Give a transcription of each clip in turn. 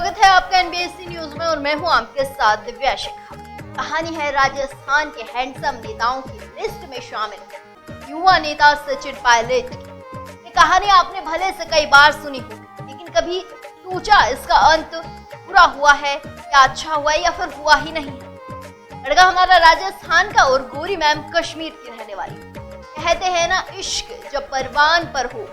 स्वागत है आपका एनबीएससी न्यूज में और मैं हूं आपके साथ दिव्या शिखा। कहानी है राजस्थान के हैंडसम नेताओं की लिस्ट में शामिल युवा नेता सचिन पायलट की। ये कहानी आपने भले से कई बार सुनी होगी, लेकिन कभी सोचा इसका अंत बुरा हुआ है या अच्छा हुआ है या फिर हुआ ही नहीं है। लड़का हमारा राजस्थान का और गोरी मैम कश्मीर की रहने वाली। कहते हैं ना, इश्क जब परवान पर हो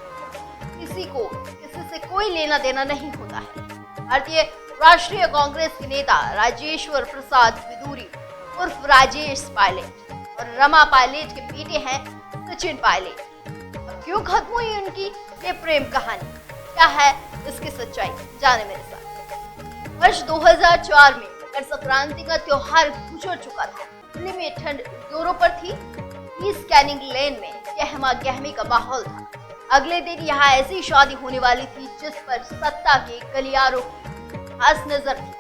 किसी को किसी से कोई लेना देना नहीं होता है। भारतीय राष्ट्रीय कांग्रेस के नेता राजेश्वर प्रसाद विदुरी उर्फ राजेश पायलट और रमा पायलट के बेटे हैं सचिन पायलट। अब क्यों खत्म हुई उनकी ये प्रेम कहानी, क्या है इसकी सच्चाई, जाने मेरे साथ। वर्ष 2004 में मकर संक्रांति का त्योहार गुजर चुका था। दिल्ली में ठंड जोरों पर थी। ईस्ट कैनिंग लेन में गहमा गहमी का माहौल था। अगले दिन यहाँ ऐसी शादी होने वाली थी जिस पर सत्ता के गलियारों की खास नजर थी।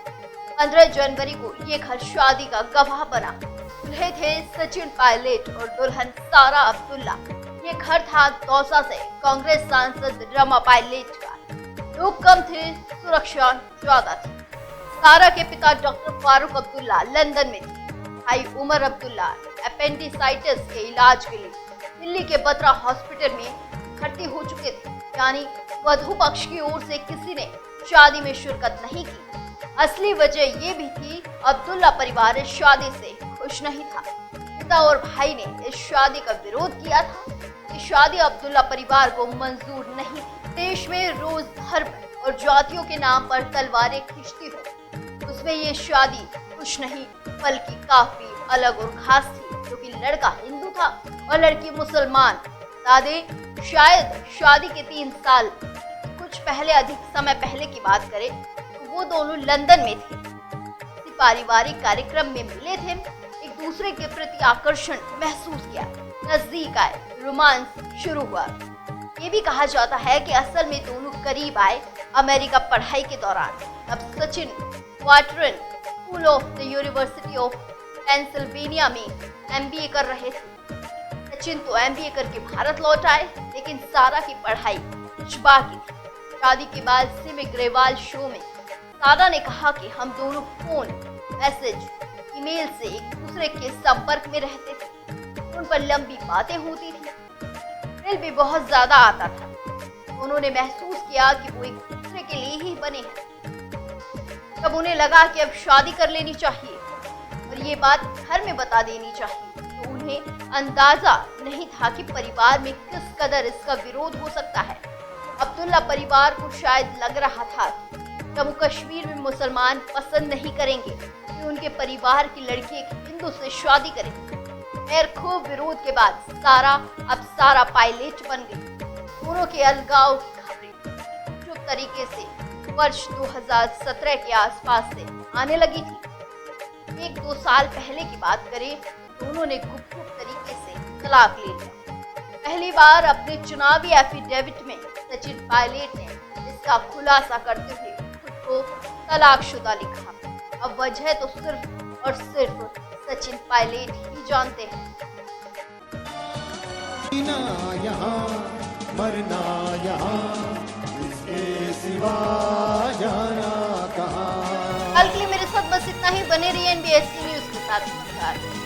15 जनवरी को ये घर शादी का गवाह बना। दूल्हे थे सचिन पायलट और दुल्हन सारा अब्दुल्ला। ये घर था दौसा से कांग्रेस सांसद रमा पायलट का। लोग कम थे, सुरक्षा ज्यादा थी। सारा के पिता डॉक्टर फारूक अब्दुल्ला लंदन में थे। भाई उमर अब्दुल्ला एपेंडिसाइटिस के इलाज के लिए दिल्ली के बत्रा हॉस्पिटल में भर्ती हो चुके थे। यानी वधू पक्ष की ओर से किसी ने शादी में शिरकत नहीं की। असली वजह ये भी थी, अब्दुल्ला परिवार इस शादी से खुश नहीं था। पिता और भाई ने इस शादी का विरोध किया था। ये शादी अब्दुल्ला परिवार को मंजूर नहीं थी। देश में रोज धर्म और जातियों के नाम पर तलवारें खींचती हो, उसमें ये शादी कुछ नहीं बल्कि काफी अलग और खास थी, क्योंकि लड़का हिंदू था और लड़की मुसलमान। दादे शायद शादी के 3 साल कुछ पहले, अधिक समय पहले की बात करें तो वो दोनों लंदन में थे। किसी पारिवारिक कार्यक्रम में मिले थे, एक दूसरे के प्रति आकर्षण महसूस किया, नजदीक आए, रोमांस शुरू हुआ। ये भी कहा जाता है कि असल में दोनों करीब आए अमेरिका पढ़ाई के दौरान। अब सचिन वाटरन school of the university of Pennsylvania में MBA कर रहे थे। सचिन तो MBA करके भारत लौट आए, लेकिन सारा की पढ़ाई कुछ बाकी थी। शादी के बाद सिमी ग्रेवाल शो में सारा ने कहा कि हम दोनों फोन, मैसेज, ईमेल से एक दूसरे के संपर्क में रहते थे। उन पर लंबी बातें होती थी, दिल भी बहुत ज्यादा आता था। उन्होंने महसूस किया कि वो एक दूसरे के लिए ही बने हैं। तब उन्हें लगा कि अब शादी कर लेनी चाहिए और ये बात घर में बता देनी चाहिए। तो उन्हें अंदाजा नहीं था कि परिवार में किस कदर इसका विरोध हो सकता है। अब्दुल्ला परिवार को शायद लग रहा था कि जम्मू कश्मीर में मुसलमान पसंद नहीं करेंगे कि उनके परिवार की लड़की एक हिंदू से शादी करे। खैर, खूब विरोध के बाद सारा अब सारा पायलट बन गई। दोनों के अलगाव की खबरें जो तरीके से वर्ष 2017 के आसपास से आने लगी थी। 1-2 साल पहले की बात करें तो दोनों ने गुप्त तरीके से तलाक ले लिया। पहली बार अपने चुनावी एफिडेविट में सचिन पायलट ने इसका खुलासा करते हुए खुद को तलाकशुदा लिखा। अब वजह तो सिर्फ और सिर्फ सचिन पायलट ही जानते हैं। यहाँ मरना यहाँ, इसके सिवा जाना कहाँ। कल के लिए मेरे साथ बस इतना ही। बने रहिए एनबीएससी न्यूज के साथ। नमस्कार।